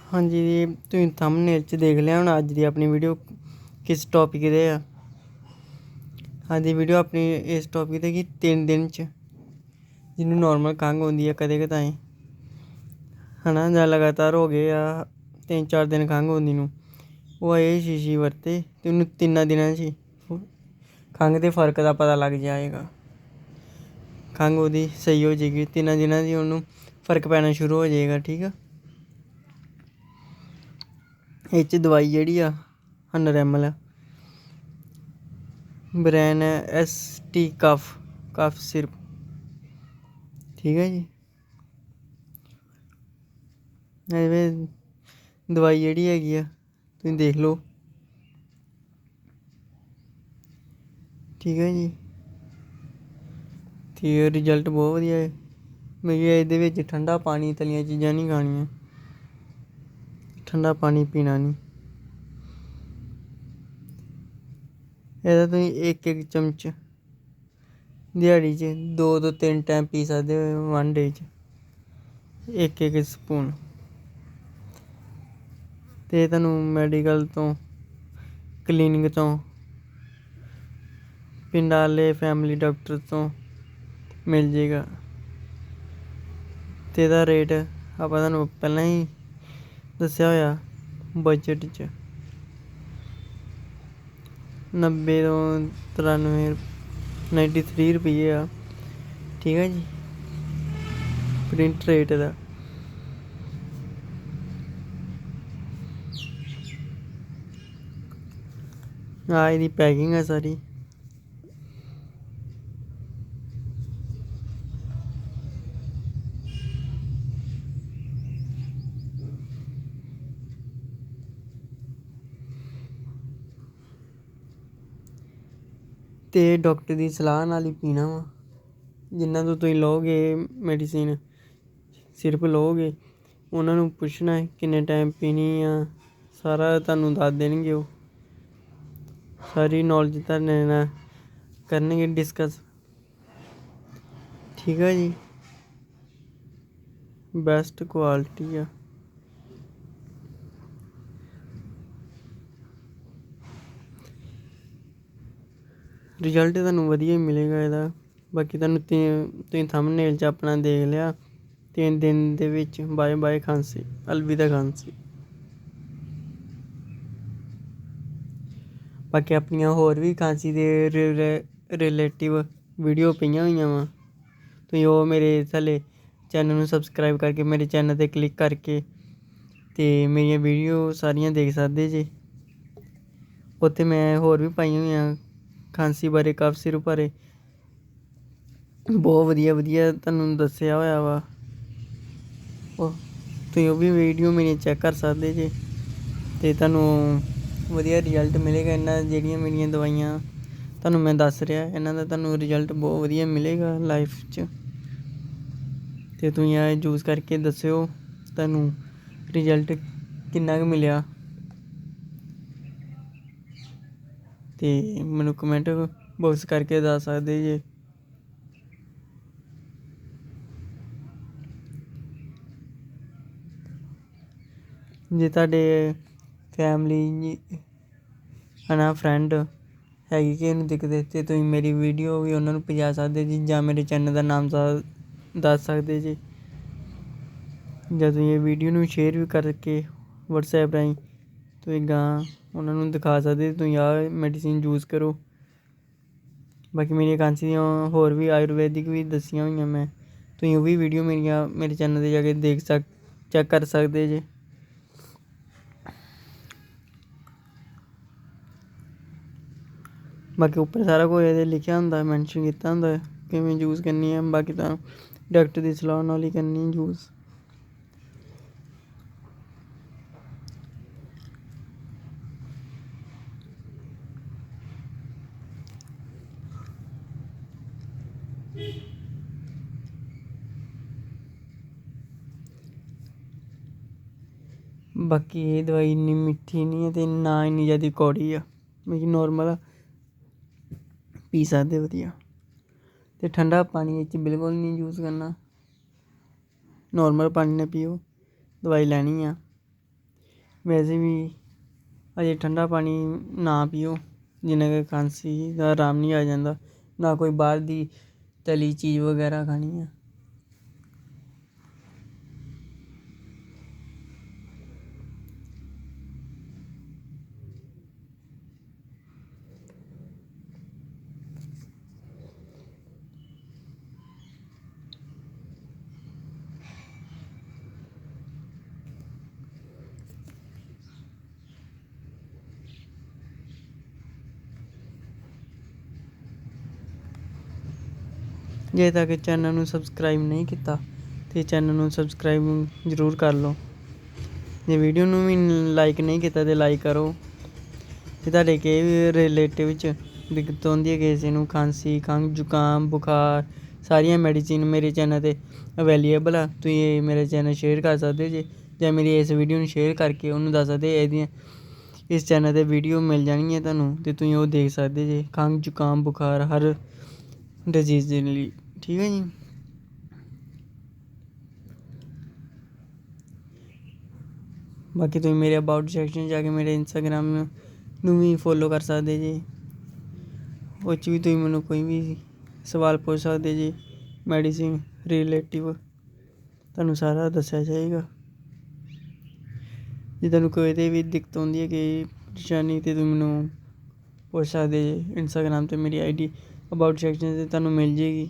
ਹਾਂਜੀ ਤੁਸੀਂ ਥੰਬਨੇਲ 'ਚ ਦੇਖ ਲਿਆ ਹੁਣ ਅੱਜ ਦੀ ਆਪਣੀ ਵੀਡੀਓ ਕਿਸ ਟੌਪਿਕ 'ਤੇ ਆ। ਅੱਜ ਦੀ ਵੀਡੀਓ ਆਪਣੀ ਇਸ ਟੌਪਿਕ 'ਤੇ ਕਿ 3 ਦਿਨ 'ਚ ਜਿਹਨੂੰ ਨੋਰਮਲ ਖੰਘ ਹੁੰਦੀ ਆ ਕਦੇ ਕਦਾਈ ਹੈ ਨਾ, ਜਾਂ ਲਗਾਤਾਰ ਹੋ ਗਏ ਆ 3-4 ਦਿਨ ਖੰਘ ਹੁੰਦੀ ਨੂੰ, ਉਹ ਇਹ ਸ਼ੀਸ਼ੀ ਵਰਤੇ ਅਤੇ ਉਹਨੂੰ 3 ਦਿਨਾਂ 'ਚ ਖੰਘ ਦੇ ਫਰਕ ਦਾ ਪਤਾ ਲੱਗ ਜਾਏਗਾ। ਖੰਘ ਉਹਦੀ ਸਹੀ ਹੋ ਜਾਏਗੀ 3 ਦਿਨਾਂ ਦੀ, ਉਹਨੂੰ ਫਰਕ ਪੈਣਾ ਸ਼ੁਰੂ ਹੋ ਜਾਏਗਾ। ਠੀਕ ਆ, ਇਹ 'ਚ ਦਵਾਈ ਜਿਹੜੀ ਆ 100 ml bran ST cough syrup. ਠੀਕ ਹੈ ਜੀ, ਐਵੇਂ ਦਵਾਈ ਜਿਹੜੀ ਹੈਗੀ ਆ ਤੁਸੀਂ ਦੇਖ ਲਓ। ਠੀਕ ਹੈ ਜੀ, ਅਤੇ ਰਿਜ਼ਲਟ ਬਹੁਤ ਵਧੀਆ ਹੈ। ਮੈਂ ਇਹਦੇ ਵਿੱਚ ਠੰਡਾ ਪਾਣੀ, ਤਲੀਆਂ ਚੀਜ਼ਾਂ ਨਹੀਂ ਖਾਣੀਆਂ, ਠੰਡਾ ਪਾਣੀ ਪੀਣਾ ਨਹੀਂ। ਇਹਦਾ ਤੁਸੀਂ ਇੱਕ ਚਮਚ ਦਿਹਾੜੀ 'ਚ 2 ਤੋਂ 3 ਟਾਈਮ ਪੀ ਸਕਦੇ ਹੋ। 1 day 'ਚ ਇੱਕ ਸਪੂਨ। ਅਤੇ ਤੁਹਾਨੂੰ ਮੈਡੀਕਲ ਤੋਂ, ਕਲੀਨਿਕ ਤੋਂ, ਪਿੰਡਾਂ ਵਾਲੇ ਫੈਮਿਲੀ ਡਾਕਟਰ ਤੋਂ ਮਿਲ ਜਾਏਗਾ। ਅਤੇ ਇਹਦਾ ਰੇਟ ਆਪਾਂ ਤੁਹਾਨੂੰ ਪਹਿਲਾਂ ਹੀ ਦੱਸਿਆ ਹੋਇਆ ਬਜਟ 'ਚ 90 ਤੋਂ 93 ਰੁਪਈਏ ਆ। ਠੀਕ ਹੈ ਜੀ, ਪ੍ਰਿੰਟ ਰੇਟ ਦਾ। ਆਹ ਇਹਦੀ ਪੈਕਿੰਗ ਆ ਸਾਰੀ। ਅਤੇ ਡਾਕਟਰ ਦੀ ਸਲਾਹ ਨਾਲ ਹੀ ਪੀਣਾ ਵਾ। ਜਿਨ੍ਹਾਂ ਤੋਂ ਤੁਸੀਂ ਲਓਗੇ ਮੈਡੀਸਿਨ, ਸਿਰਪ ਲਓਗੇ, ਉਹਨਾਂ ਨੂੰ ਪੁੱਛਣਾ ਕਿੰਨੇ ਟਾਈਮ ਪੀਣੀ ਆ, ਸਾਰਾ ਤੁਹਾਨੂੰ ਦੱਸ ਦੇਣਗੇ। ਉਹ ਸਾਰੀ ਨੌਲੇਜ ਤੁਹਾਡੇ ਨਾਲ ਕਰਨਗੇ ਡਿਸਕਸ। ਠੀਕ ਹੈ ਜੀ, ਬੈਸਟ ਕੁਆਲਿਟੀ ਆ। ਰਿਜ਼ਲਟ ਤੁਹਾਨੂੰ ਵਧੀਆ ਹੀ ਮਿਲੇਗਾ ਇਹਦਾ। ਬਾਕੀ ਤੁਹਾਨੂੰ ਤੁਸੀਂ ਥੰਬਨੇਲ 'ਚ ਆਪਣਾ ਦੇਖ ਲਿਆ। 3 ਦਿਨ ਦੇ ਵਿੱਚ ਬਾਏ ਬਾਏ ਖਾਂਸੀ, ਅਲਵਿਦਾ ਖਾਂਸੀ। ਬਾਕੀ ਆਪਣੀਆਂ ਹੋਰ ਵੀ ਖਾਂਸੀ ਦੇ ਰਿਲੇਟਿਵ ਵੀਡੀਓ ਪਈਆਂ ਹੋਈਆਂ ਵਾ। ਤੁਸੀਂ ਉਹ ਮੇਰੇ ਥੱਲੇ ਚੈਨਲ ਨੂੰ ਸਬਸਕ੍ਰਾਈਬ ਕਰਕੇ, ਮੇਰੇ ਚੈਨਲ 'ਤੇ ਕਲਿੱਕ ਕਰਕੇ ਅਤੇ ਮੇਰੀਆਂ ਵੀਡੀਓ ਸਾਰੀਆਂ ਦੇਖ ਸਕਦੇ ਜੇ। ਉੱਥੇ ਮੈਂ ਹੋਰ ਵੀ ਪਾਈਆਂ ਹੋਈਆਂ ਖਾਂਸੀ ਬਾਰੇ, ਕਫ ਸਿਰਪ ਬਾਰੇ, ਬਹੁਤ ਵਧੀਆ ਤੁਹਾਨੂੰ ਦੱਸਿਆ ਹੋਇਆ ਵਾ। ਤੁਸੀਂ ਉਹ ਵੀ ਵੀਡੀਓ ਮੇਰੀਆਂ ਚੈੱਕ ਕਰ ਸਕਦੇ ਜੇ ਅਤੇ ਤੁਹਾਨੂੰ ਵਧੀਆ ਰਿਜ਼ਲਟ ਮਿਲੇਗਾ। ਇਹਨਾਂ ਜਿਹੜੀਆਂ ਮੇਰੀਆਂ ਦਵਾਈਆਂ ਤੁਹਾਨੂੰ ਮੈਂ ਦੱਸ ਰਿਹਾ, ਇਹਨਾਂ ਦਾ ਤੁਹਾਨੂੰ ਰਿਜ਼ਲਟ ਬਹੁਤ ਵਧੀਆ ਮਿਲੇਗਾ ਲਾਈਫ 'ਚ। ਅਤੇ ਤੁਸੀਂ ਇਹ ਯੂਜ਼ ਕਰਕੇ ਦੱਸਿਓ ਤੁਹਾਨੂੰ ਰਿਜ਼ਲਟ ਕਿੰਨਾ ਕੁ ਮਿਲਿਆ, ਅਤੇ ਮੈਨੂੰ ਕਮੈਂਟ ਬਾਕਸ ਕਰਕੇ ਦੱਸ ਸਕਦੇ ਜੇ। ਜੇ ਤੁਹਾਡੇ ਫੈਮਲੀ ਹੈ ਨਾ, ਫਰੈਂਡ ਹੈਗੀ ਕਿ ਇਹਨੂੰ ਦਿੱਕਤ, ਅਤੇ ਤੁਸੀਂ ਮੇਰੀ ਵੀਡੀਓ ਵੀ ਉਹਨਾਂ ਨੂੰ ਪਹੁੰਚਾ ਸਕਦੇ ਜੀ, ਜਾਂ ਮੇਰੇ ਚੈਨਲ ਦਾ ਨਾਮ ਦੱਸ ਸਕਦੇ ਜੀ। ਜਾਂ ਤੁਸੀਂ ਇਹ ਵੀਡੀਓ ਨੂੰ ਸ਼ੇਅਰ ਵੀ ਕਰਕੇ ਵਟਸਐਪ ਰਾਹੀਂ ਤੁਸੀਂ ਗਾਂ ਉਹਨਾਂ ਨੂੰ ਦਿਖਾ ਸਕਦੇ ਤੁਸੀਂ ਆਹ ਮੈਡੀਸਿਨ ਯੂਜ਼ ਕਰੋ। ਬਾਕੀ ਮੇਰੀਆਂ ਖਾਂਸੀ ਦੀਆਂ ਹੋਰ ਵੀ ਆਯੁਰਵੈਦਿਕ ਵੀ ਦੱਸੀਆਂ ਹੋਈਆਂ ਮੈਂ, ਤੁਸੀਂ ਉਹ ਵੀ ਵੀਡੀਓ ਮੇਰੀਆਂ ਮੇਰੇ ਚੈਨਲ 'ਤੇ ਜਾ ਕੇ ਚੈੱਕ ਕਰ ਸਕਦੇ ਜੇ। ਬਾਕੀ ਉੱਪਰ ਸਾਰਾ ਕੁਝ ਇਹਦੇ ਲਿਖਿਆ ਹੁੰਦਾ, ਮੈਨਸ਼ਨ ਕੀਤਾ ਹੁੰਦਾ ਕਿਵੇਂ ਯੂਜ਼ ਕਰਨੀ ਹੈ। ਬਾਕੀ ਤਾਂ ਡਾਕਟਰ ਦੀ ਸਲਾਹ ਨਾਲ ਹੀ ਕਰਨੀ ਯੂਜ਼। ਬਾਕੀ ਇਹ ਦਵਾਈ ਇੰਨੀ ਮਿੱਠੀ ਨਹੀਂ ਹੈ ਅਤੇ ਨਾ ਇੰਨੀ ਜ਼ਿਆਦਾ ਕੌੜੀ ਆ, ਮਤਲਬ ਨੋਰਮਲ ਆ, ਪੀ ਸਕਦੇ ਵਧੀਆ। ਅਤੇ ਠੰਡਾ ਪਾਣੀ ਇਹ 'ਚ ਬਿਲਕੁਲ ਨਹੀਂ ਯੂਜ਼ ਕਰਨਾ, ਨੋਰਮਲ ਪਾਣੀ ਨਾਲ ਪੀਓ। ਦਵਾਈ ਲੈਣੀ ਆ ਵੈਸੇ ਵੀ ਅਜੇ ਠੰਡਾ ਪਾਣੀ ਨਾ ਪੀਓ, ਜਿੰਨਾ ਕਿ ਖਾਂਸੀ ਦਾ ਆਰਾਮ ਨਹੀਂ ਆ ਜਾਂਦਾ। ਨਾ ਕੋਈ ਬਾਹਰ ਦੀ ਤਲੀ ਚੀਜ਼ ਵਗੈਰਾ ਖਾਣੀ ਆ। ਜੇ ਤੱਕ ਚੈਨਲ ਨੂੰ ਸਬਸਕ੍ਰਾਈਬ ਨਹੀਂ ਕੀਤਾ ਤਾਂ ਚੈਨਲ ਨੂੰ ਸਬਸਕ੍ਰਾਈਬ ਜ਼ਰੂਰ ਕਰ ਲਓ। ਜੇ ਵੀਡੀਓ ਨੂੰ ਵੀ ਲਾਈਕ ਨਹੀਂ ਕੀਤਾ ਤਾਂ ਲਾਈਕ ਕਰੋ। ਜੇ ਤੁਹਾਡੇ ਕਿਸੇ ਵੀ ਰਿਲੇਟਿਵ 'ਚ ਦਿੱਕਤ ਆਉਂਦੀ ਹੈ, ਕਿਸੇ ਨੂੰ ਖਾਂਸੀ, ਖੰਘ, ਜ਼ੁਕਾਮ, ਬੁਖਾਰ, ਸਾਰੀਆਂ ਮੈਡੀਸਿਨ ਮੇਰੇ ਚੈਨਲ 'ਤੇ ਅਵੇਲੇਬਲ ਆ। ਤੁਸੀਂ ਇਹ ਮੇਰਾ ਚੈਨਲ ਸ਼ੇਅਰ ਕਰ ਸਕਦੇ ਜੇ, ਜਾਂ ਮੇਰੀ ਇਸ ਵੀਡੀਓ ਨੂੰ ਸ਼ੇਅਰ ਕਰਕੇ ਉਹਨੂੰ ਦੱਸ ਸਕਦੇ ਇਹਦੀਆਂ ਇਸ ਚੈਨਲ 'ਤੇ ਵੀਡੀਓ ਮਿਲ ਜਾਣੀ ਹੈ ਤੁਹਾਨੂੰ, ਅਤੇ ਤੁਸੀਂ ਉਹ ਦੇਖ ਸਕਦੇ ਜੇ। ਖੰਘ, ਜ਼ੁਕਾਮ, ਬੁਖਾਰ ਹਰ ਡਿਜ਼ੀਜ਼ ਦੇ ਲਈ, ਠੀਕ ਹੈ ਜੀ। ਬਾਕੀ ਤੁਸੀਂ ਮੇਰੇ ਅਬਾਊਟ ਸੈਕਸ਼ਨ ਜਾ ਕੇ ਮੇਰੇ ਇੰਸਟਾਗ੍ਰਾਮ ਨੂੰ ਵੀ ਫੋਲੋ ਕਰ ਸਕਦੇ ਜੀ। ਉਹ 'ਚ ਵੀ ਤੁਸੀਂ ਮੈਨੂੰ ਕੋਈ ਵੀ ਸਵਾਲ ਪੁੱਛ ਸਕਦੇ ਜੀ, ਮੈਡੀਸਿਨ ਰਿਲੇਟਿਵ ਤੁਹਾਨੂੰ ਸਾਰਾ ਦੱਸਿਆ ਜਾਏਗਾ। ਜੇ ਤੁਹਾਨੂੰ ਕੋਈ ਤੇ ਵੀ ਦਿੱਕਤ ਆਉਂਦੀ ਹੈ ਕਿ ਪਰੇਸ਼ਾਨੀ, ਤਾਂ ਤੁਸੀਂ ਮੈਨੂੰ ਪੁੱਛ ਸਕਦੇ ਜੀ। ਇੰਸਟਾਗ੍ਰਾਮ 'ਤੇ ਮੇਰੀ ID ਅਬਾਊਟ ਸੈਕਸ਼ਨ 'ਤੇ ਤੁਹਾਨੂੰ ਮਿਲ ਜਾਏਗੀ।